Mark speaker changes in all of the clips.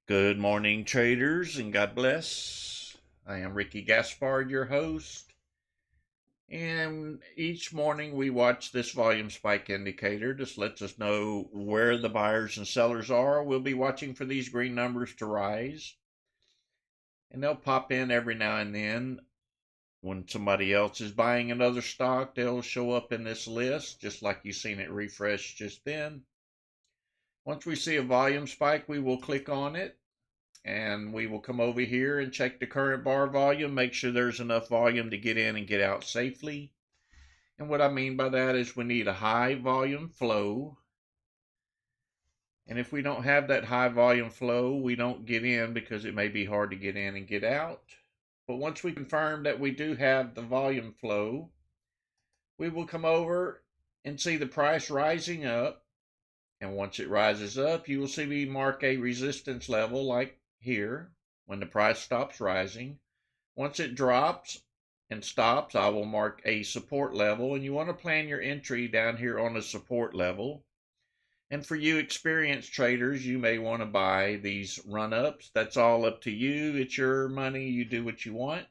Speaker 1: Good morning, traders, and God bless. I am Ricky Gaspard, your host. And each morning we watch this volume spike indicator. Just lets us know where the buyers and sellers are. We'll be watching for these green numbers to rise. And they'll pop in every now and then. When somebody else is buying another stock, they'll show up in this list, just like you've seen it refresh just then. Once we see a volume spike, we will click on it. And we will come over here and check the current bar volume, make sure there's enough volume to get in and get out safely. And what I mean by that is we need a high volume flow. And if we don't have that high volume flow, we don't get in because it may be hard to get in and get out. But once we confirm that we do have the volume flow, we will come over and see the price rising up. And once it rises up, you will see me mark a resistance level like here when the price stops rising. Once it drops and stops, I will mark a support level, and you want to plan your entry down here on the support level. And for you experienced traders, you may want to buy these run-ups. That's all up to you. It's your money. You do what you want.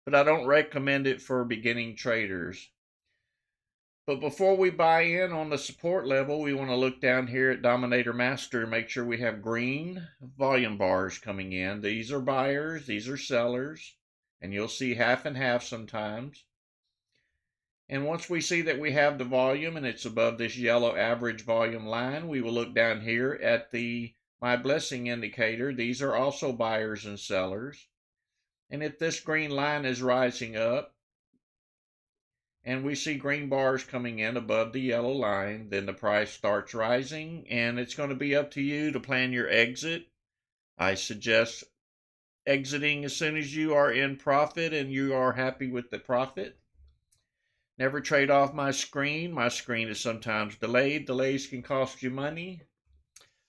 Speaker 1: But I don't recommend it for beginning traders. But before we buy in on the support level, we want to look down here at Dominator Master and make sure we have green volume bars coming in. These are buyers, these are sellers, and you'll see half and half sometimes. And once we see that we have the volume and it's above this yellow average volume line, we will look down here at the My Blessing indicator. These are also buyers and sellers. And if this green line is rising up, and we see green bars coming in above the yellow line, then the price starts rising, and it's going to be up to you to plan your exit. I suggest exiting as soon as you are in profit and you are happy with the profit. Never trade off my screen. My screen is sometimes delayed. Delays can cost you money.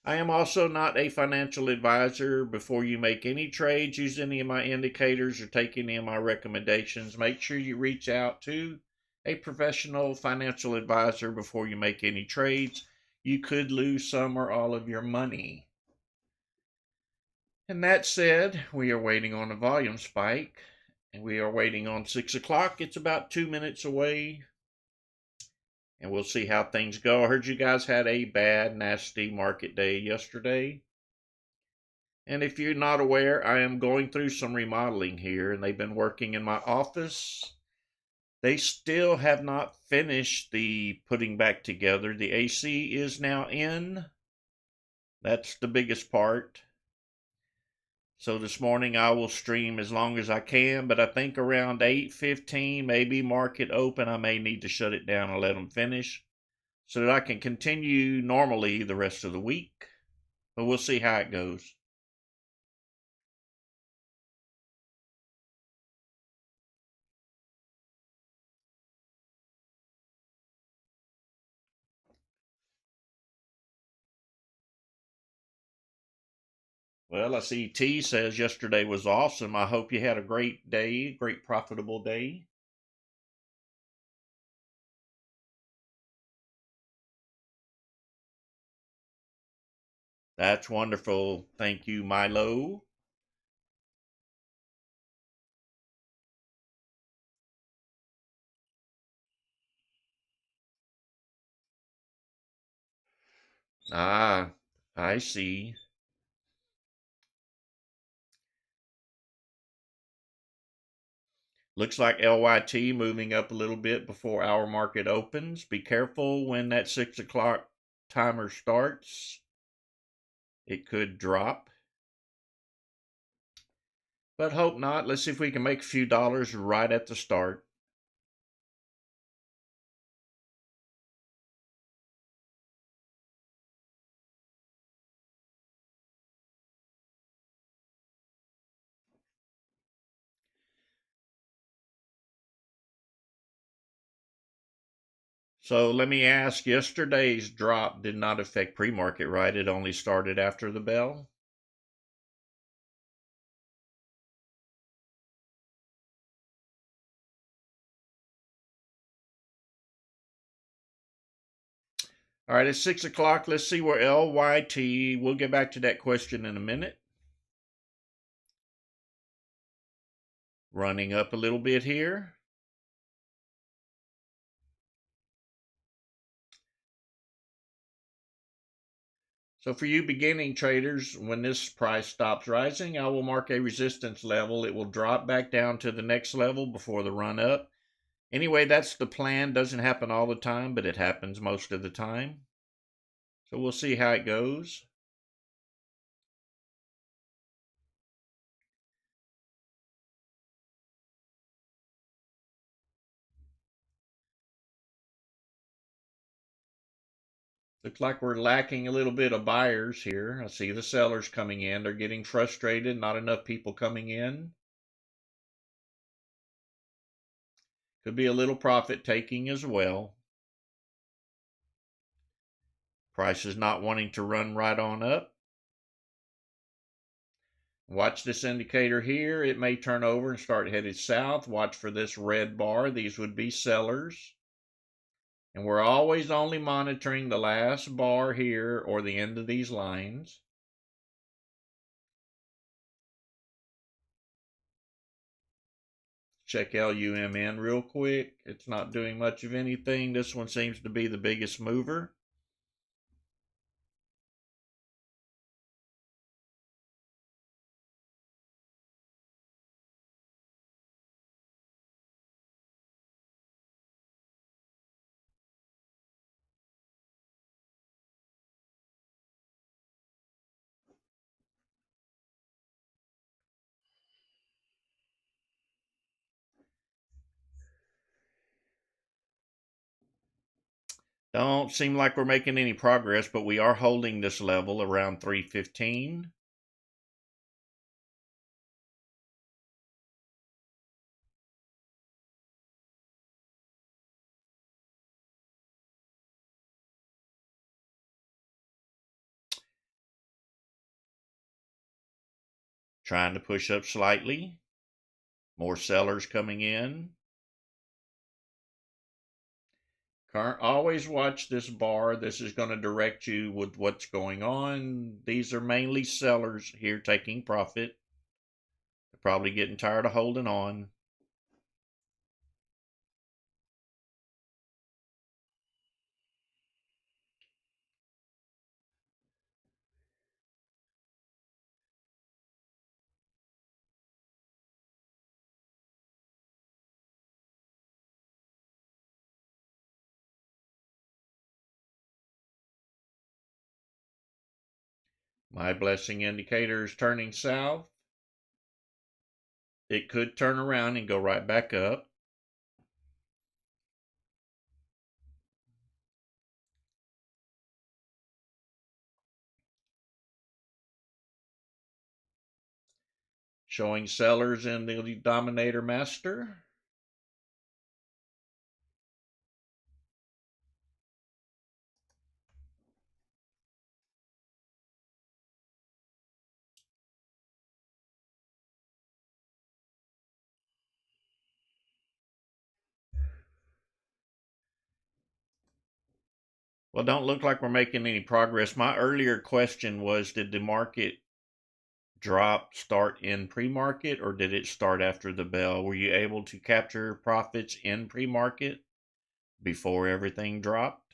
Speaker 1: I am also not a financial advisor. Before you make any trades, use any of my indicators, or take any of my recommendations, make sure you reach out to a professional financial advisor before you make any trades. You could lose some or all of your money. And that said, we are waiting on a volume spike, and we are waiting on 6 o'clock. It's about 2 minutes away, and we'll see how things go. I heard you guys had a bad, nasty market day yesterday. And if you're not aware, I am going through some remodeling here, and they've been working in my office. They still have not finished the putting back together. The AC is now in. That's the biggest part. So this morning I will stream as long as I can, but I think around 8:15, maybe market open, I may need to shut it down and let them finish so that I can continue normally the rest of the week. But we'll see how it goes. Well, I see T says yesterday was awesome. I hope you had a great day, great profitable day. That's wonderful. Thank you, Milo. Ah, I see. Looks like LYT moving up a little bit before our market opens. Be careful when that 6 o'clock timer starts. It could drop. But hope not. Let's see if we can make a few dollars right at the start. So let me ask, yesterday's drop did not affect pre-market, right? It only started after the bell. All right, it's 6 o'clock. Let's see where LYT, we'll get back to that question in a minute. running up a little bit here. So for you beginning traders, when this price stops rising, I will mark a resistance level. It will drop back down to the next level before the run up. Anyway, that's the plan. Doesn't happen all the time, but it happens most of the time. So we'll see how it goes. Looks like we're lacking a little bit of buyers here. I see the sellers coming in. They're getting frustrated. Not enough people coming in. Could be a little profit taking as well. Price is not wanting to run right on up. Watch this indicator here. It may turn over and start headed south. Watch for this red bar. These would be sellers. And we're always only monitoring the last bar here or the end of these lines. Check LUMN real quick. It's not doing much of anything. This one seems to be the biggest mover. Don't seem like we're making any progress, but we are holding this level around 315. Trying to push up slightly. More sellers coming in. Always watch this bar. This is going to direct you with what's going on. These are mainly sellers here taking profit. They're probably getting tired of holding on. My blessing indicator is turning south. It could turn around and go right back up. Showing sellers in the Dominator Master. Well, don't look like we're making any progress. My earlier question was, did the market drop start in pre-market or did it start after the bell? Were you able to capture profits in pre-market before everything dropped?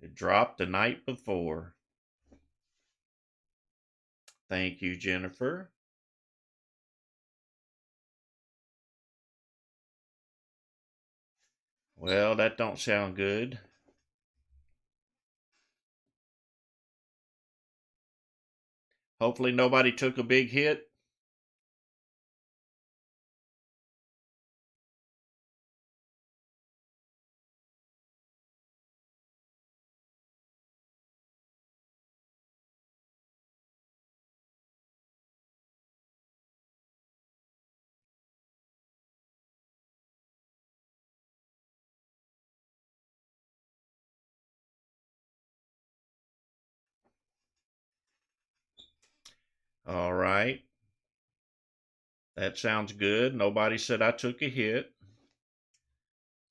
Speaker 1: It dropped the night before. Thank you, Jennifer. Well, that don't sound good. Hopefully nobody took a big hit. All right. That sounds good. Nobody said I took a hit.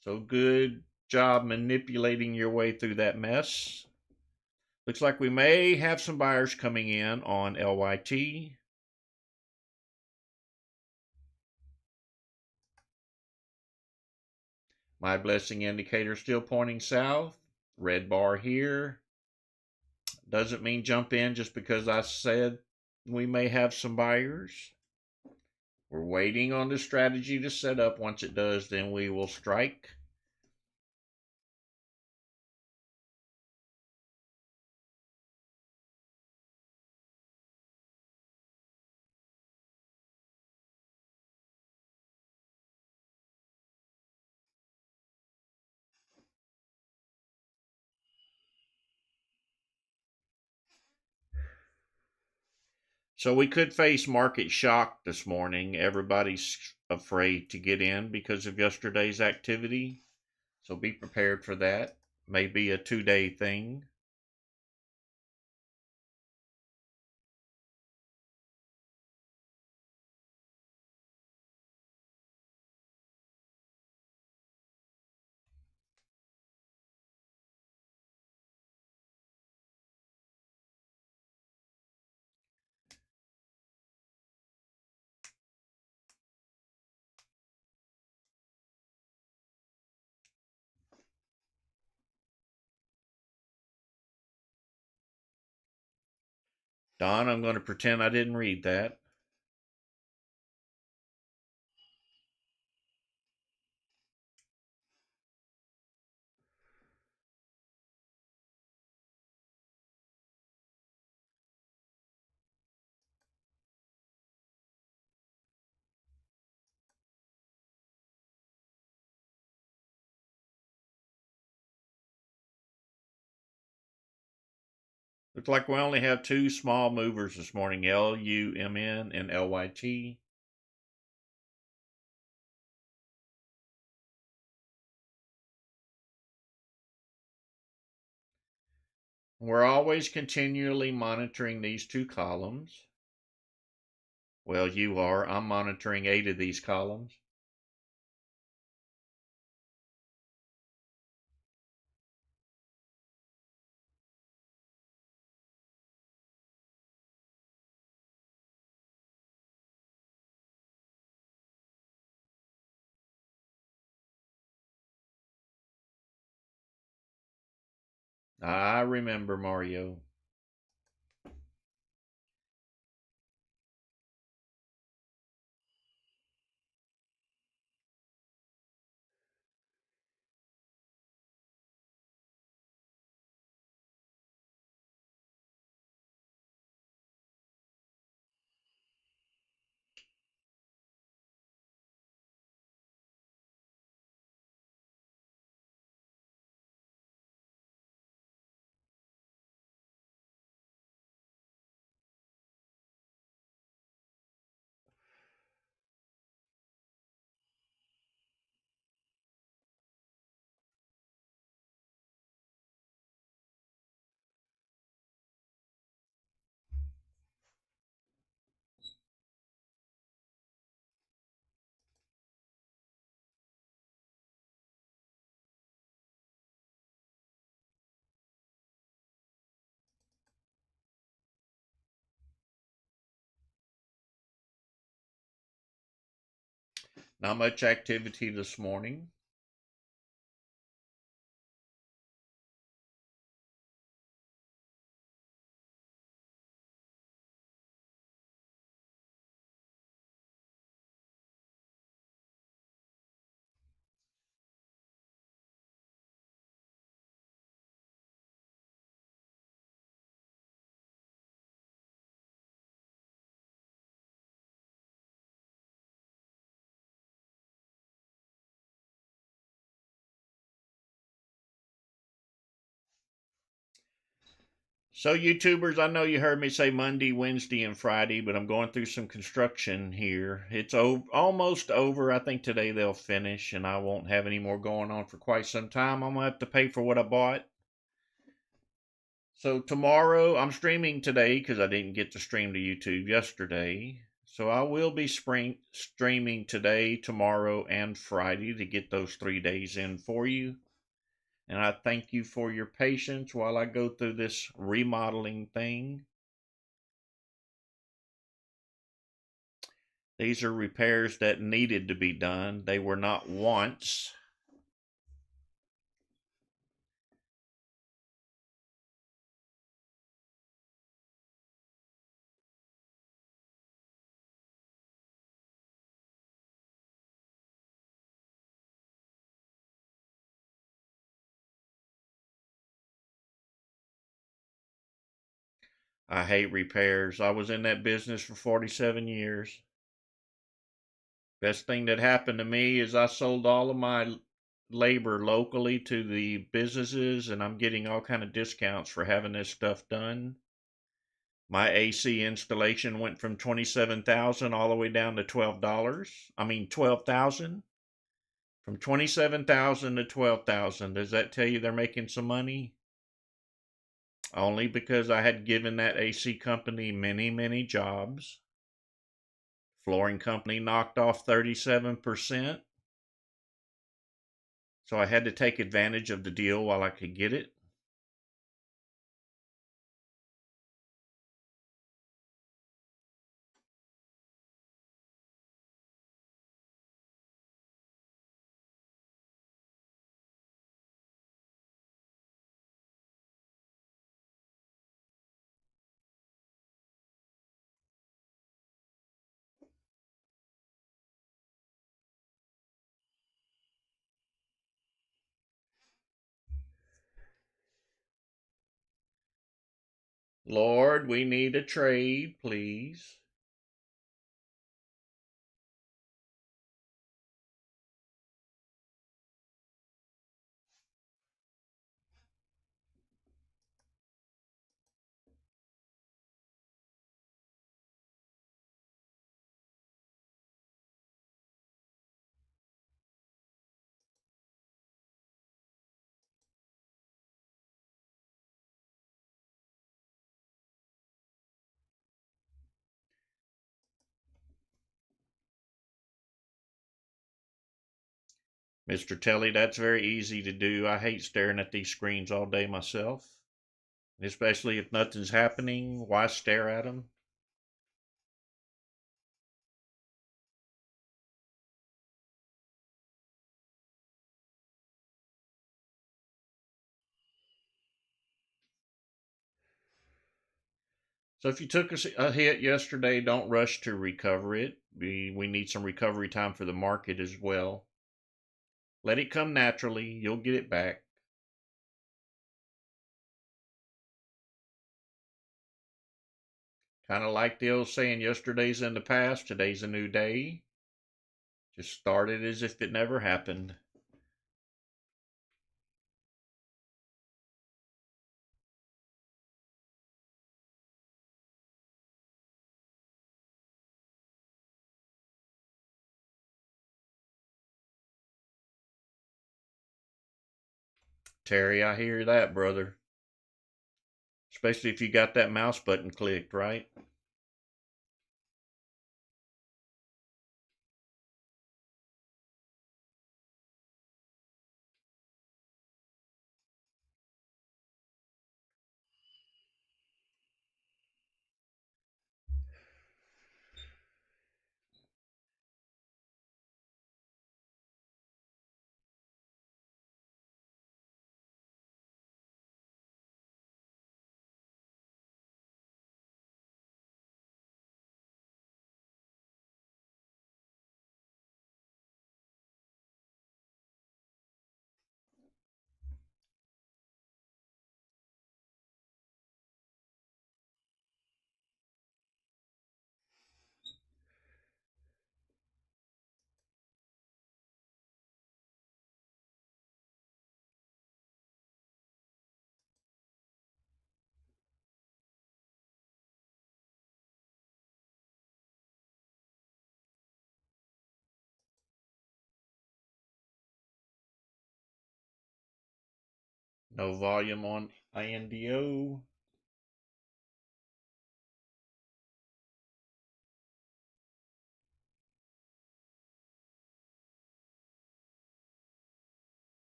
Speaker 1: So good. job manipulating your way through that mess. Looks like we may have some buyers coming in on LYT. My blessing indicator still pointing south. Red bar here. Doesn't mean jump in just because I said we may have some buyers. We're waiting on the strategy to set up. Once it does, then we will strike. So we could face market shock this morning. Everybody's afraid to get in because of yesterday's activity. So be prepared for that. Maybe a 2-day thing. Don, I'm going to pretend I didn't read that. Looks like we only have 2 small movers this morning, LUMN and LYT. We're always continually monitoring these 2 columns. Well, you are. I'm monitoring 8 of these columns. I remember, Mario. Not much activity this morning. So, YouTubers, I know you heard me say Monday, Wednesday, and Friday, but I'm going through some construction here. It's almost over. I think today they'll finish, and I won't have any more going on for quite some time. I'm going to have to pay for what I bought. So, tomorrow, I'm streaming today because I didn't get to stream to YouTube yesterday. So, I will be streaming today, tomorrow, and Friday to get those 3 days in for you. And I thank you for your patience while I go through this remodeling thing. These are repairs that needed to be done. They were not wants. I hate repairs. I was in that business for 47 years. Best thing that happened to me is I sold all of my labor locally to the businesses, and I'm getting all kind of discounts for having this stuff done. My AC installation went from 27,000 all the way down to $12. I mean 12,000. From 27,000 to 12,000. Does that tell you they're making some money? Only because I had given that AC company many, many jobs. Flooring company knocked off 37%. So I had to take advantage of the deal while I could get it. Lord, we need a trade, please. Mr. Telly, that's very easy to do. I hate staring at these screens all day myself. Especially if nothing's happening. Why stare at them? So if you took a hit yesterday, don't rush to recover it. We need some recovery time for the market as well. Let it come naturally. You'll get it back. Kind of like the old saying, yesterday's in the past, today's a new day. Just start it as if it never happened. Terry, I hear that, brother. Especially if you got that mouse button clicked, right? No volume on INDO.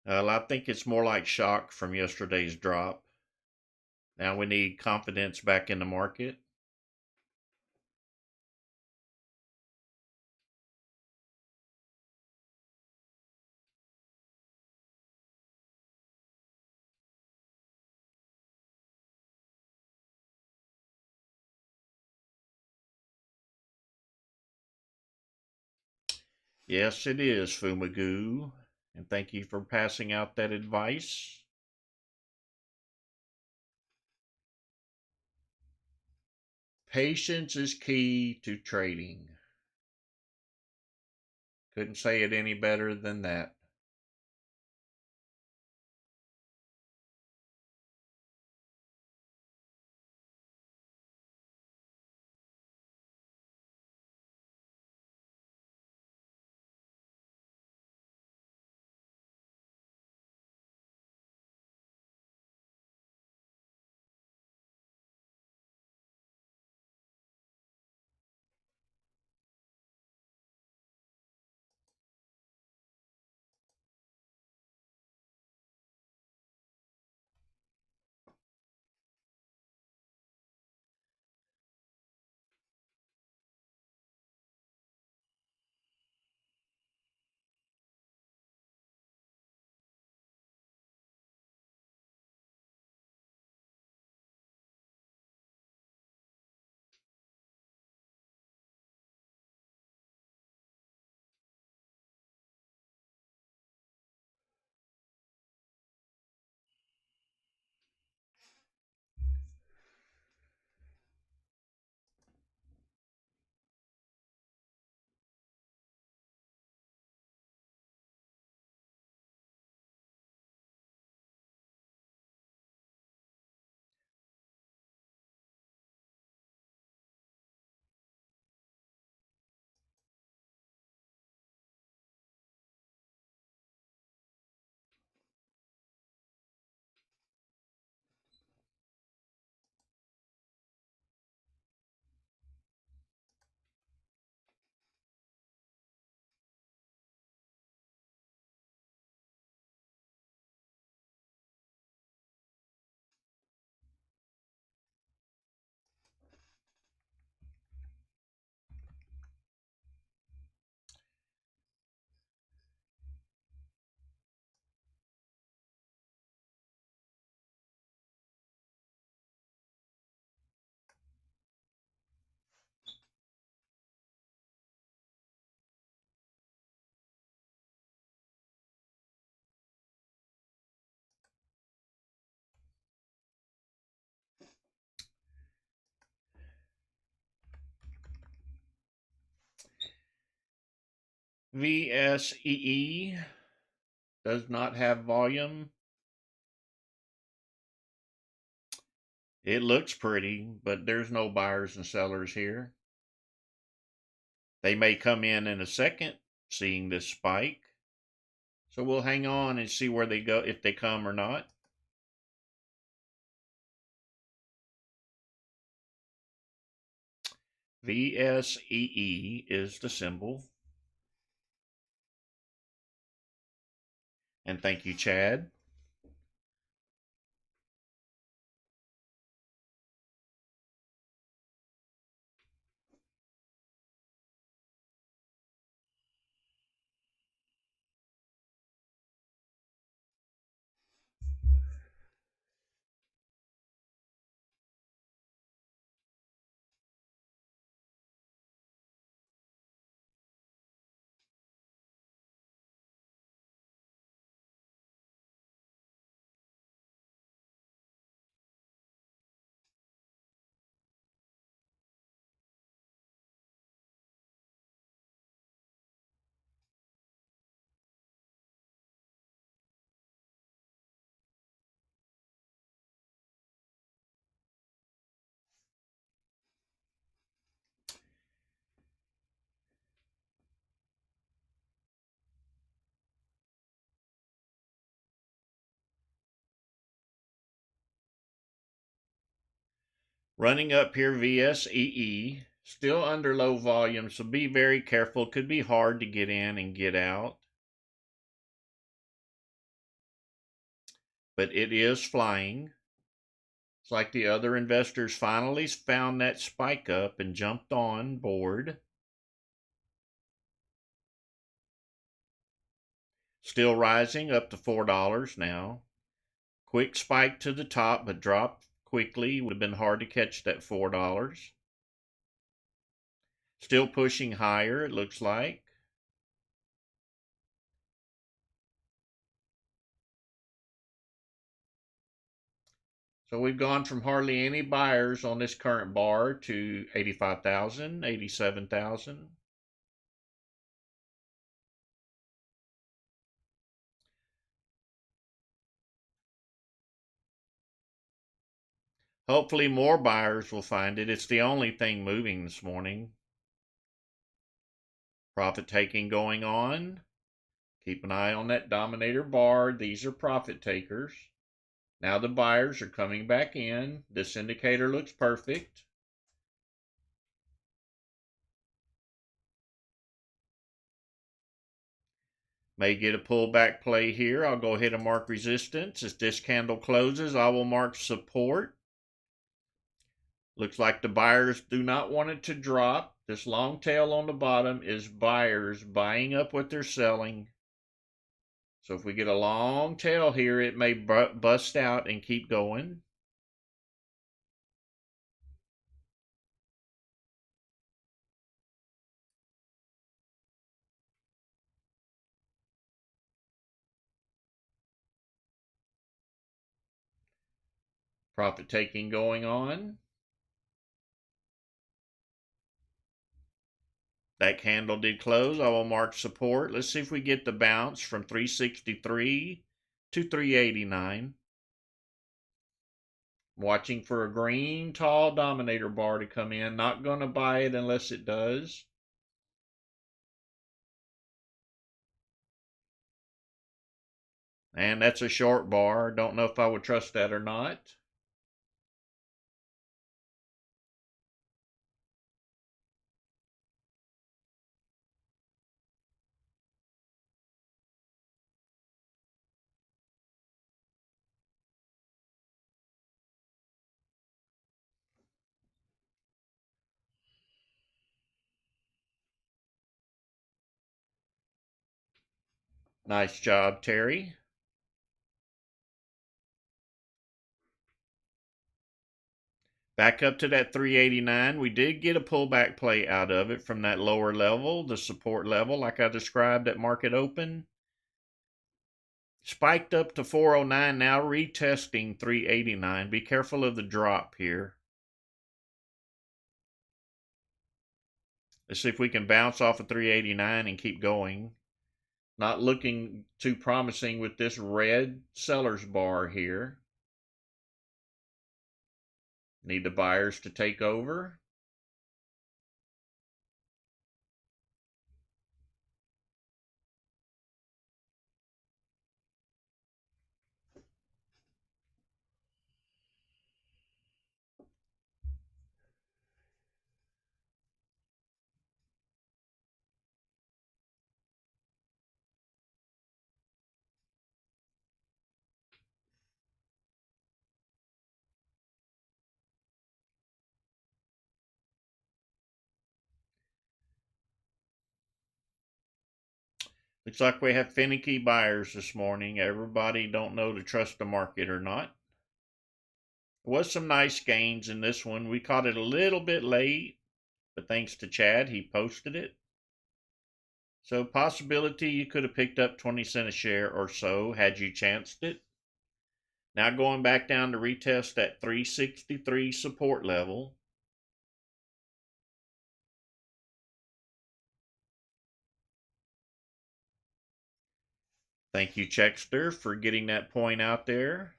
Speaker 1: I think it's more like shock from yesterday's drop. Now we need confidence back in the market. Yes, it is, Fumagoo. And thank you for passing out that advice. Patience is key to trading. Couldn't say it any better than that. VSEE does not have volume. It looks pretty, but there's no buyers and sellers here. They may come in a second, seeing this spike. So we'll hang on and see where they go, if they come or not. VSEE is the symbol. And thank you, Chad. Running up here, VSEE, still under low volume, so be very careful. Could be hard to get in and get out. but it is flying. It's like the other investors finally found that spike up and jumped on board. Still rising up to $4 now. Quick spike to the top, but dropped quickly. Would have been hard to catch that $4. Still pushing higher, it looks like. So we've gone from hardly any buyers on this current bar to 85,000, 87,000. Hopefully more buyers will find it. It's the only thing moving this morning. Profit taking going on. Keep an eye on that dominator bar. These are profit takers. Now the buyers are coming back in. This indicator looks perfect. May get a pullback play here. I'll go ahead and mark resistance. As this candle closes, I will mark support. Looks like the buyers do not want it to drop. This long tail on the bottom is buyers buying up what they're selling. So if we get a long tail here, it may bust out and keep going. Profit taking going on. That candle did close. I will mark support. Let's see if we get the bounce from 363 to 389. Watching for a green tall dominator bar to come in. Not going to buy it unless it does. And that's a short bar. Don't know if I would trust that or not. Nice job, Terry. Back up to that 389. We did get a pullback play out of it from that lower level, the support level, like I described at market open. Spiked up to 409, now retesting 389. Be careful of the drop here. Let's see if we can bounce off of 389 and keep going. Not looking too promising with this red seller's bar here. Need the buyers to take over. Looks like we have finicky buyers this morning. Everybody don't know to trust the market or not. There was some nice gains in this one. We caught it a little bit late, but thanks to Chad, he posted it. So possibility you could have picked up 20 cents a share or so had you chanced it. Now going back down to retest that 363 support level. Thank you, Checkster, for getting that point out there.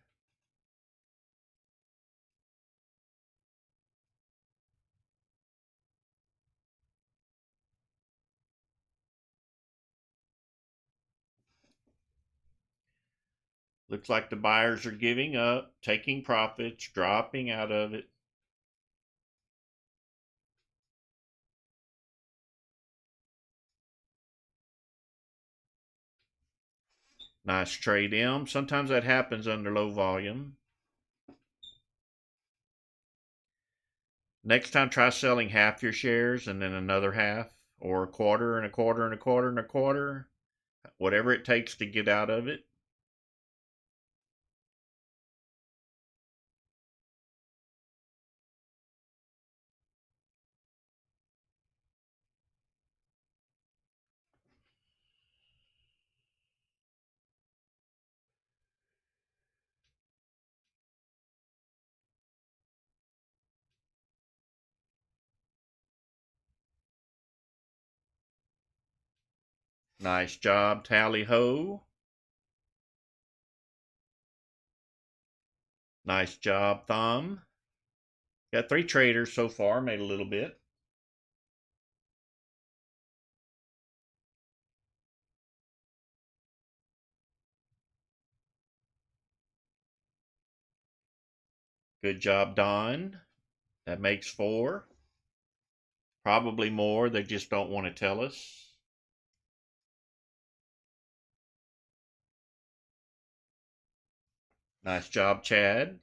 Speaker 1: Looks like the buyers are giving up, taking profits, dropping out of it. Nice trade M. Sometimes that happens under low volume. Next time, try selling half your shares and then another half, or a quarter and a quarter and a quarter and a quarter, whatever it takes to get out of it. Nice job, Tally Ho. Nice job, Thumb. Got 3 traders so far, made a little bit. Good job, Don. That makes 4. Probably more, they just don't want to tell us. Nice job, Chad.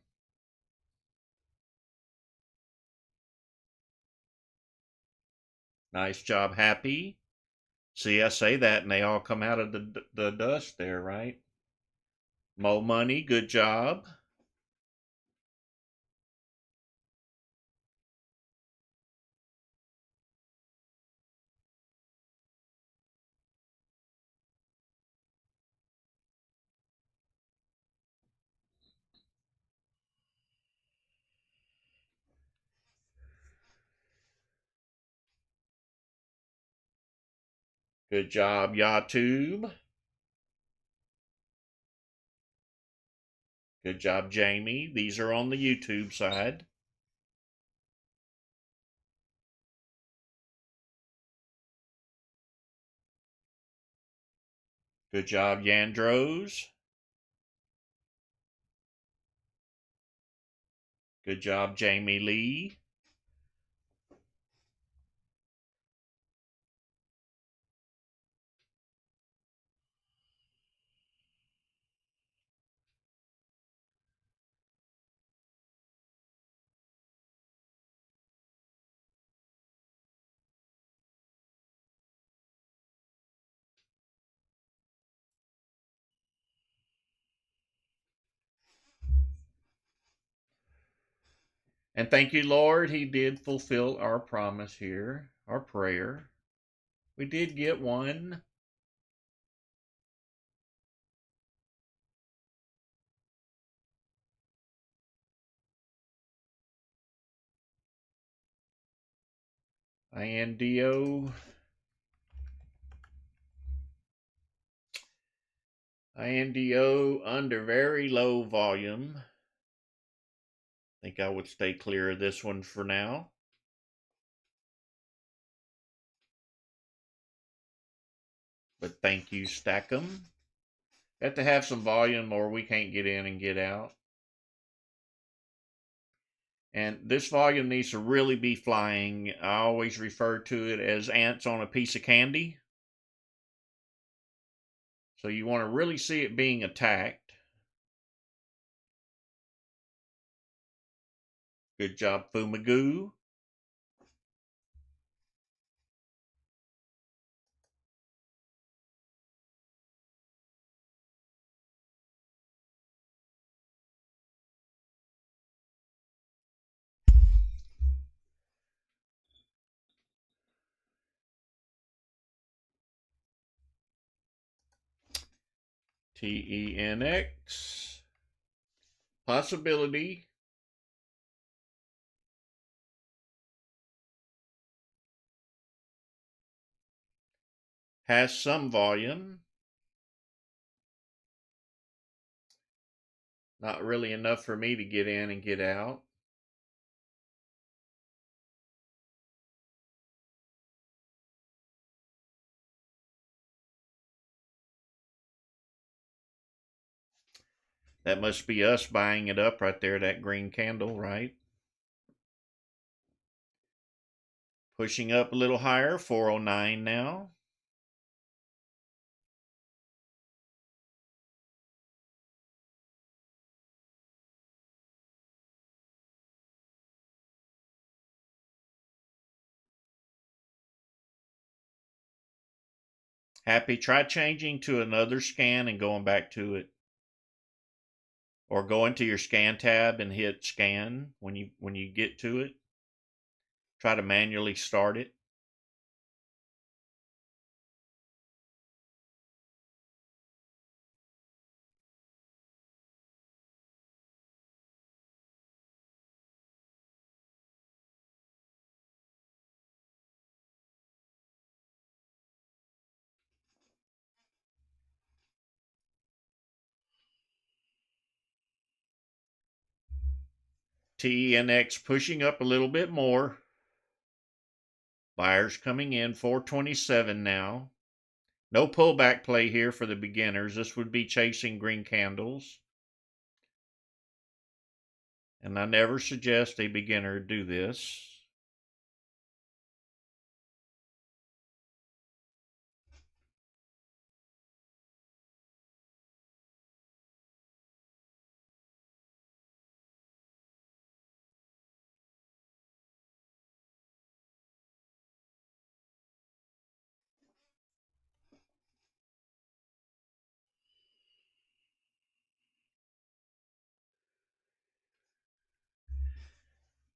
Speaker 1: Nice job, Happy. See, I say that and they all come out of the dust there, right? Mo Money, good job. Good job, YouTube. Good job, Jamie. These are on the YouTube side. Good job, Yandros. Good job, Jamie Lee. And thank you, Lord, He did fulfill our promise here, our prayer. We did get one. INDO. INDO under very low volume. I think I would stay clear of this one for now. But thank you, Stackham. Have to have some volume or we can't get in and get out. And this volume needs to really be flying. I always refer to it as ants on a piece of candy. So you want to really see it being attacked. Good job, Fumagoo. TENX. Possibility. Has some volume. Not really enough for me to get in and get out. That must be us buying it up right there, that green candle, right? Pushing up a little higher, 409 now. Happy, try changing to another scan and going back to it. Or go into your scan tab and hit scan when you get to it. Try to manually start it. TENX pushing up a little bit more. Buyers coming in, 427 now. No pullback play here for the beginners. This would be chasing green candles. And I never suggest a beginner do this.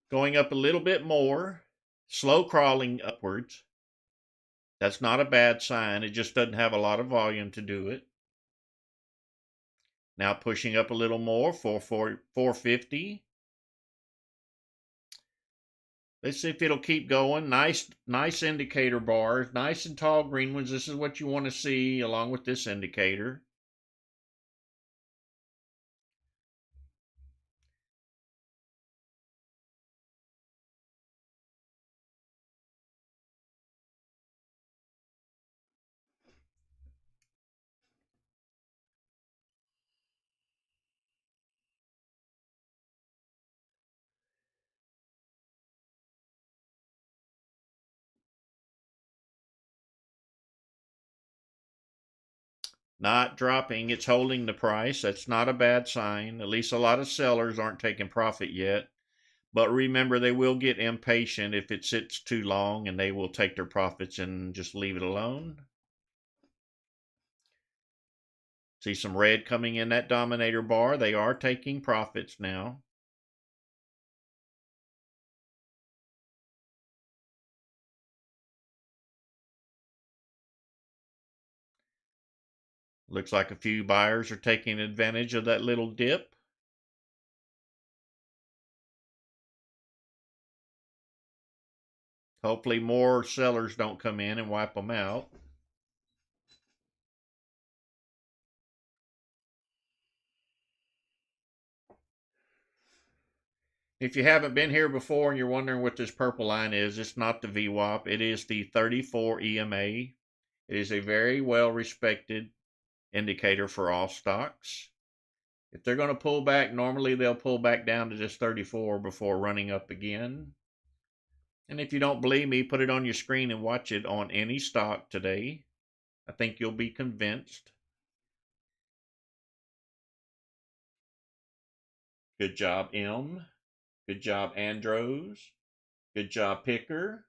Speaker 1: Going up a little bit more, slow crawling upwards. That's not a bad sign. It just doesn't have a lot of volume to do it. Now pushing up a little more, 450. Let's see if it'll keep going. Nice indicator bars, nice and tall green ones. This is what you want to see along with this indicator. Not dropping, it's holding the price. That's not a bad sign. At least a lot of sellers aren't taking profit yet. But remember, they will get impatient if it sits too long and they will take their profits and just leave it alone. See some red coming in that dominator bar. They are taking profits now. Looks like a few buyers are taking advantage of that little dip. Hopefully more sellers don't come in and wipe them out. If you haven't been here before and you're wondering what this purple line is, it's not the VWAP. It is the 34 EMA. It is a very well respected indicator for all stocks. If they're going to pull back, normally they'll pull back down to just 34 before running up again. And if you don't believe me, put it on your screen and watch it on any stock today. I think you'll be convinced. Good job, M. Good job, Andros. Good job, Picker.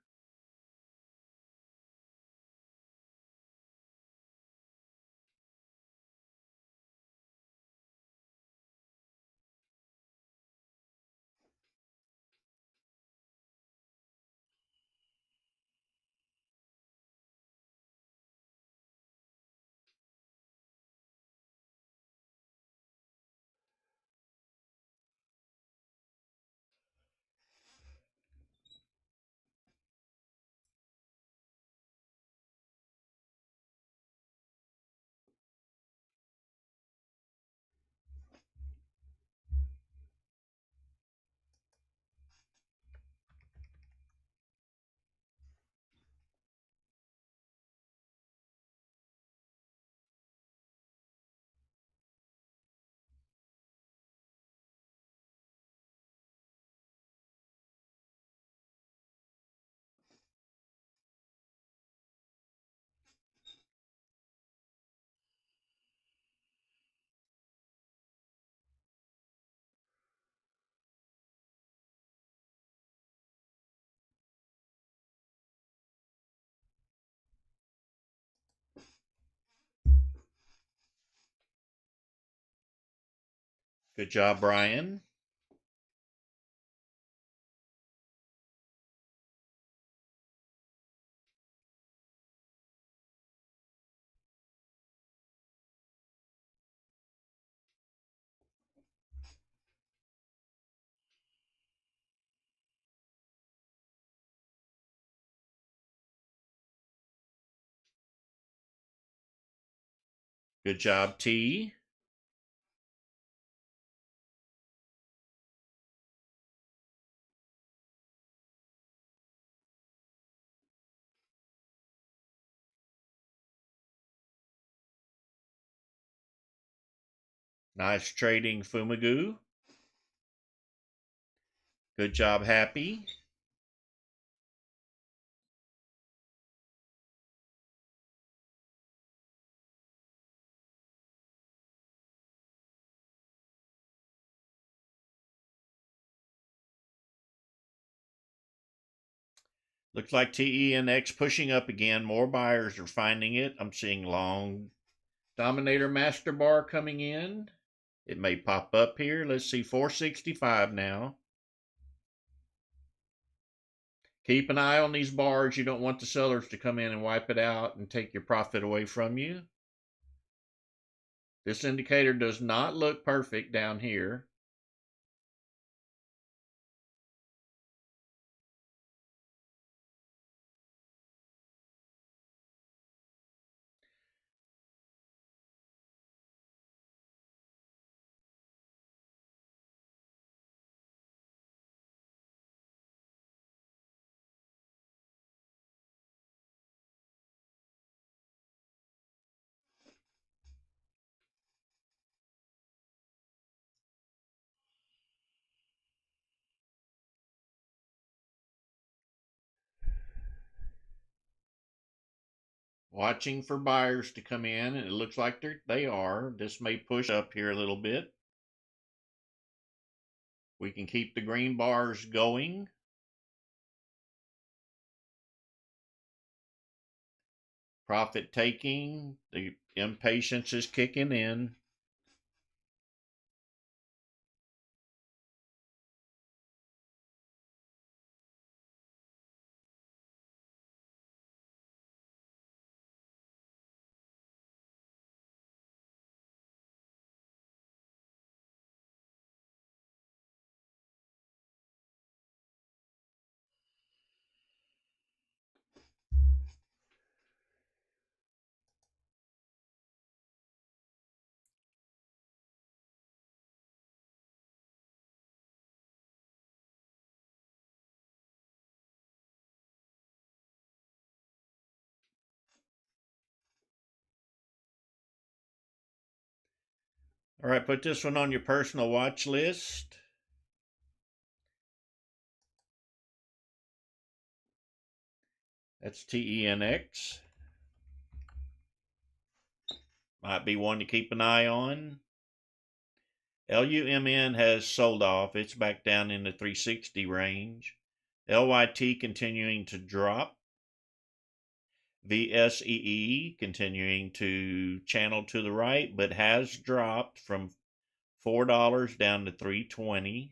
Speaker 1: Good job, Brian. Good job, T. Nice trading, Fumigu. Good job, Happy. Looks like TENX pushing up again. More buyers are finding it. I'm seeing long Dominator Master Bar coming in. It may pop up here. Let's see, 465 now. Keep an eye on these bars. You don't want the sellers to come in and wipe it out and take your profit away from you. This indicator does not look perfect down here. Watching for buyers to come in, and it looks like they are. This may push up here a little bit. We can keep the green bars going. Profit taking, the impatience is kicking in. All right, put this one on your personal watch list. That's TENX. Might be one to keep an eye on. LUMN has sold off. It's back down in the 360 range. LYT continuing to drop. VSEE continuing to channel to the right, but has dropped from $4 down to $3.20.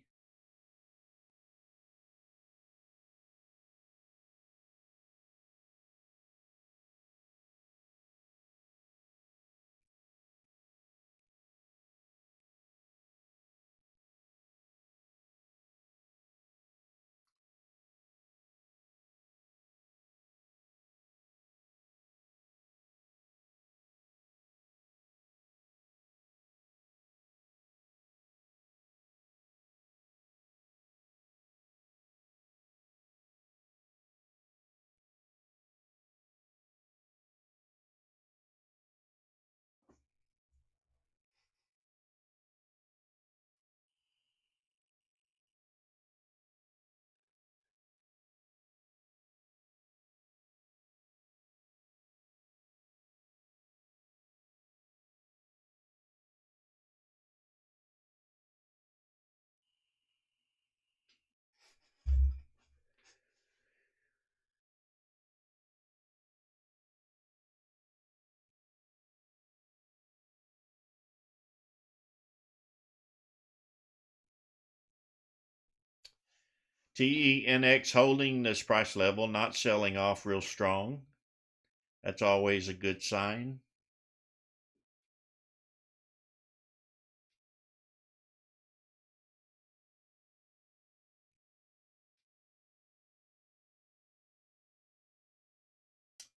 Speaker 1: TENX holding this price level, not selling off real strong. That's always a good sign.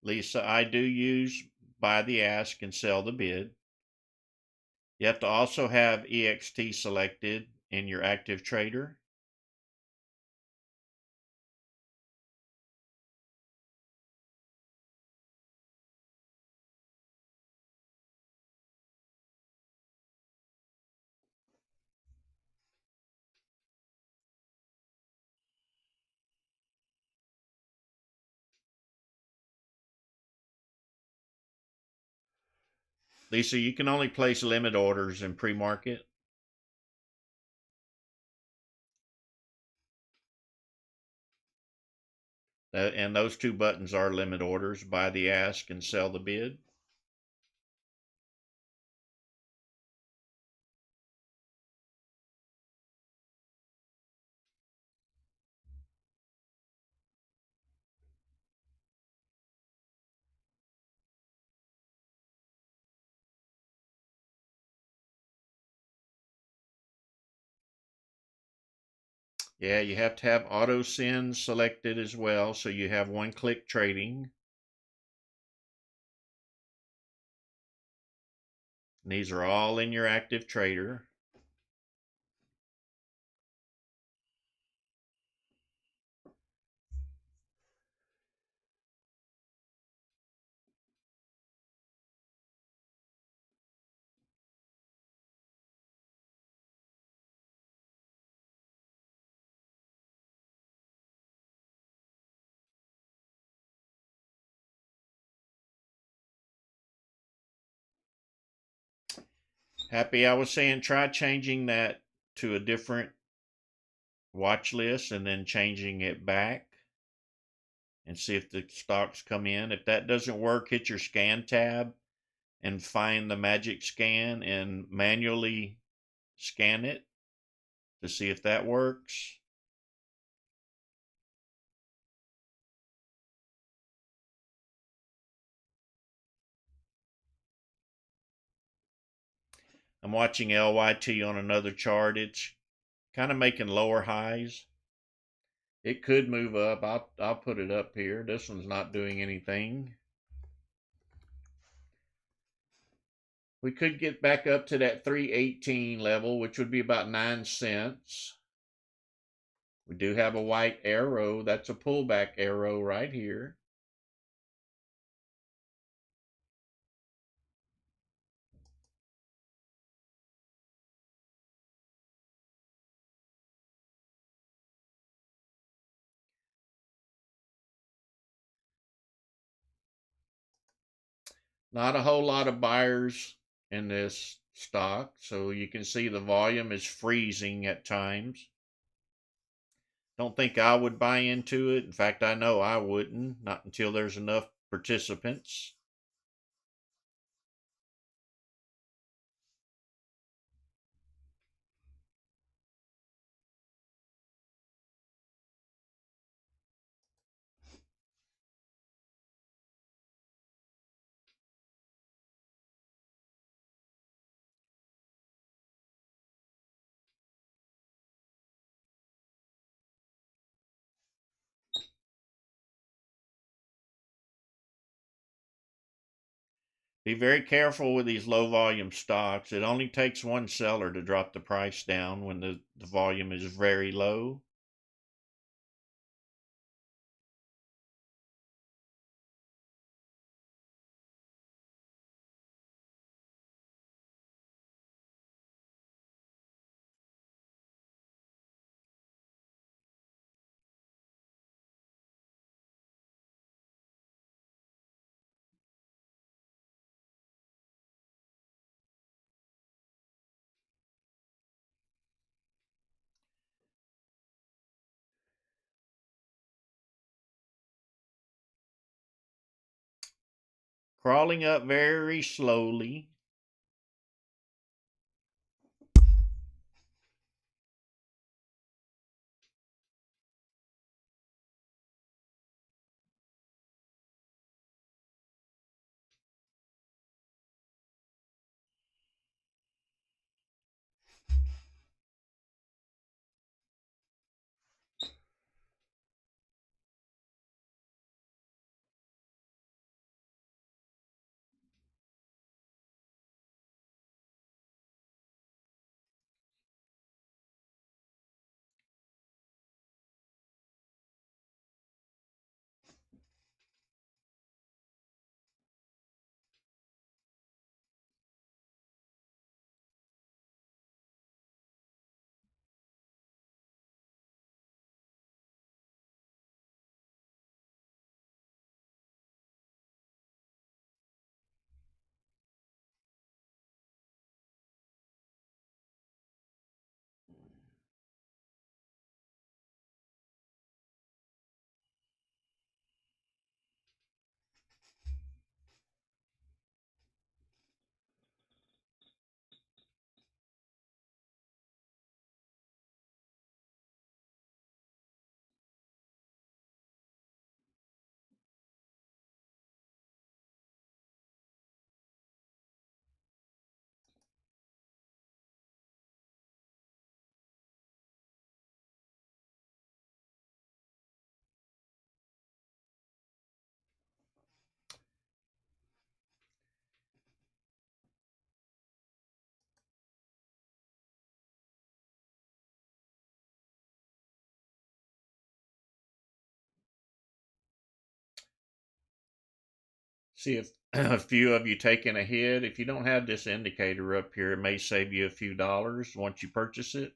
Speaker 1: Lisa, I do use buy the ask and sell the bid. You have to also have EXT selected in your active trader. Lisa, you can only place limit orders in pre-market. And those two buttons are limit orders, buy the ask and sell the bid. Yeah, you have to have auto send selected as well, so you have one-click trading. And these are all in your active trader. Happy, I was saying try changing that to a different watch list and then changing it back and see if the stocks come in. If that doesn't work, hit your scan tab and find the magic scan and manually scan it to see if that works. I'm watching LYT on another chart. It's kind of making lower highs. It could move up. I'll put it up here. This one's not doing anything. We could get back up to that 318 level, which would be about 9 cents. We do have a white arrow. That's a pullback arrow right here. Not a whole lot of buyers in this stock, so you can see the volume is freezing at times. Don't think I would buy into it. In fact, I know I wouldn't, not until there's enough participants. Be very careful with these low volume stocks. It only takes one seller to drop the price down when the volume is very low. Crawling up very slowly. See if a few of you taking a hit. If you don't have this indicator up here, it may save you a few dollars once you purchase it.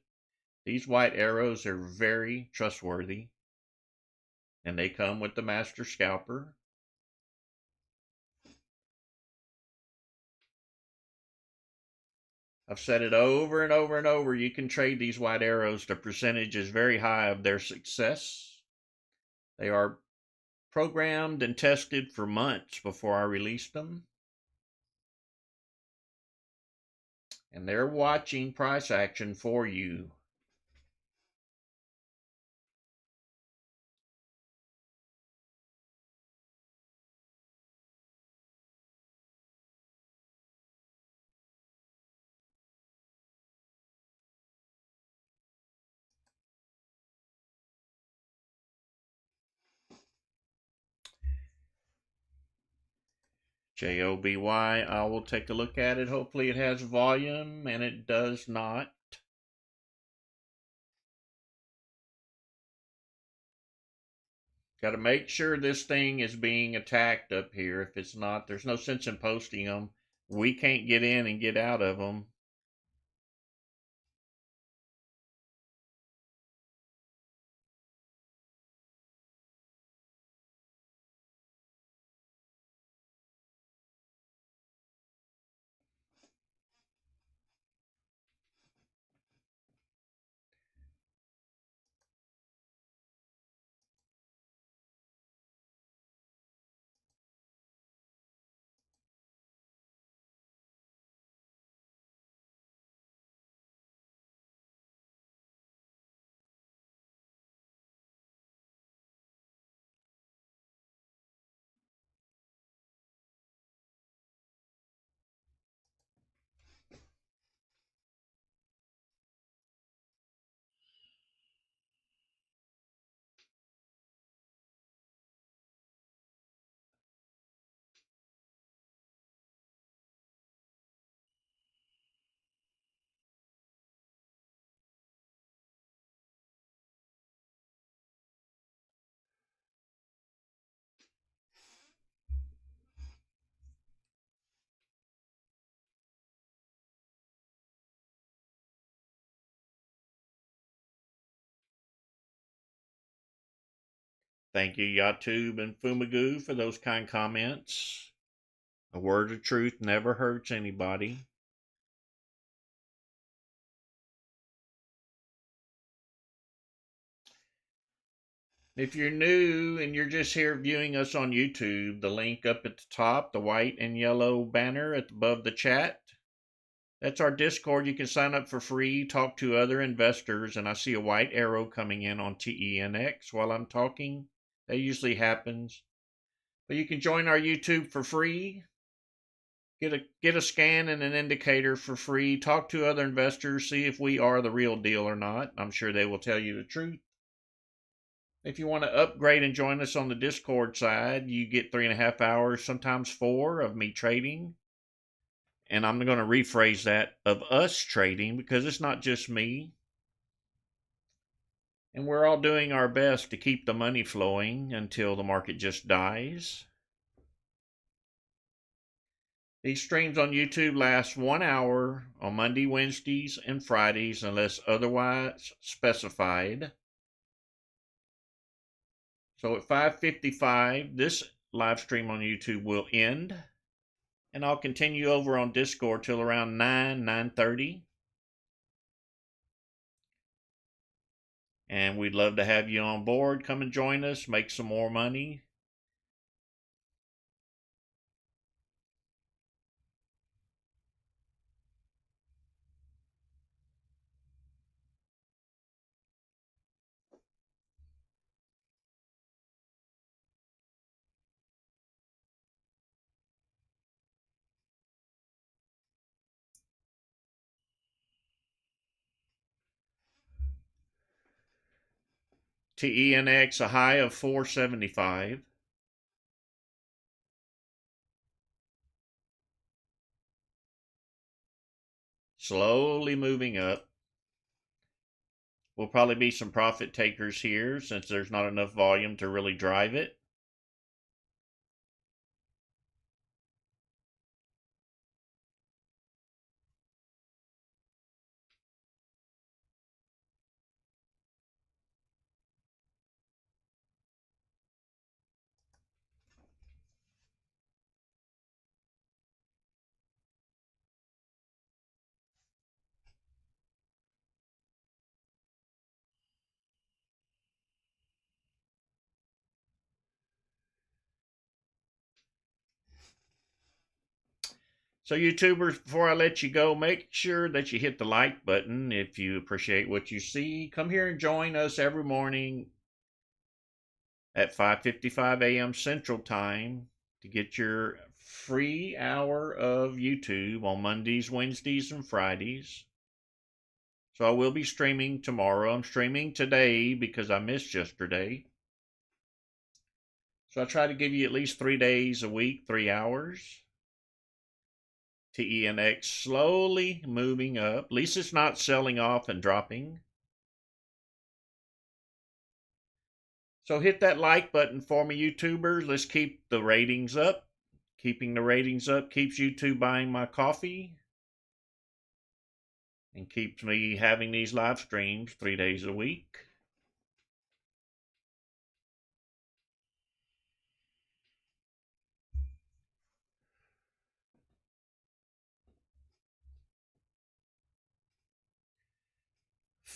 Speaker 1: These white arrows are very trustworthy, and they come with the master scalper. I've said it over and over and over. You can trade these white arrows. The percentage is very high of their success. They are programmed and tested for months before I released them. And they're watching price action for you. JOBY, I will take a look at it. Hopefully it has volume, and it does not. Got to make sure this thing is being attacked up here. If it's not, there's no sense in posting them. We can't get in and get out of them. Thank you, Yatube and Fumagoo, for those kind comments. A word of truth never hurts anybody. If you're new and you're just here viewing us on YouTube, the link up at the top, the white and yellow banner above the chat, that's our Discord. You can sign up for free, talk to other investors, and I see a white arrow coming in on TENX while I'm talking. That usually happens. But you can join our YouTube for free. Get a scan and an indicator for free. Talk to other investors, see if we are the real deal or not. I'm sure they will tell you the truth. If you want to upgrade and join us on the Discord side, you get 3.5 hours, sometimes 4, of me trading. And I'm going to rephrase that, of us trading, because it's not just me. And we're all doing our best to keep the money flowing until the market just dies. These streams on YouTube last 1 hour on Monday, Wednesdays, and Fridays unless otherwise specified. So at 5:55, this live stream on YouTube will end. And I'll continue over on Discord till around 9:30. And we'd love to have you on board. Come and join us, make some more money. TENX, a high of 475. Slowly moving up. Will probably be some profit takers here since there's not enough volume to really drive it. So YouTubers, before I let you go, make sure that you hit the like button if you appreciate what you see. Come here and join us every morning at 5:55 a.m. Central Time to get your free hour of YouTube on Mondays, Wednesdays, and Fridays. So I will be streaming tomorrow. I'm streaming today because I missed yesterday. So I try to give you at least 3 days a week, 3 hours. TENX slowly moving up. At least it's not selling off and dropping. So hit that like button for me, YouTubers. Let's keep the ratings up. Keeping the ratings up keeps YouTube buying my coffee and keeps me having these live streams 3 days a week.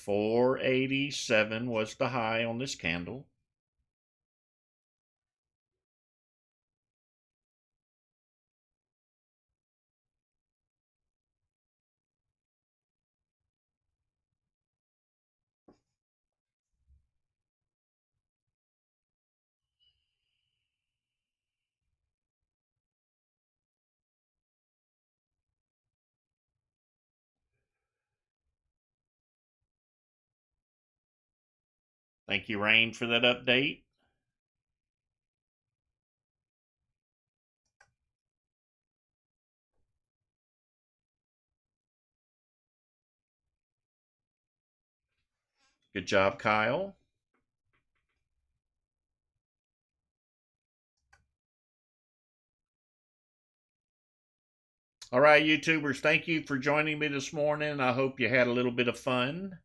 Speaker 1: $4.87 was the high on this candle. Thank you, Rain, for that update. Good job, Kyle. All right, YouTubers, thank you for joining me this morning. I hope you had a little bit of fun.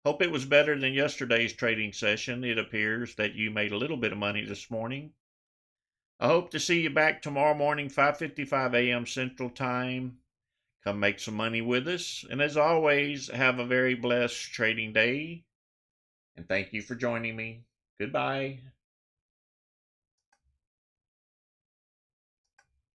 Speaker 1: Hope it was better than yesterday's trading session. It appears that you made a little bit of money this morning. I hope to see you back tomorrow morning, 5:55 a.m. Central Time. Come make some money with us. And as always, have a very blessed trading day. And thank you for joining me. Goodbye.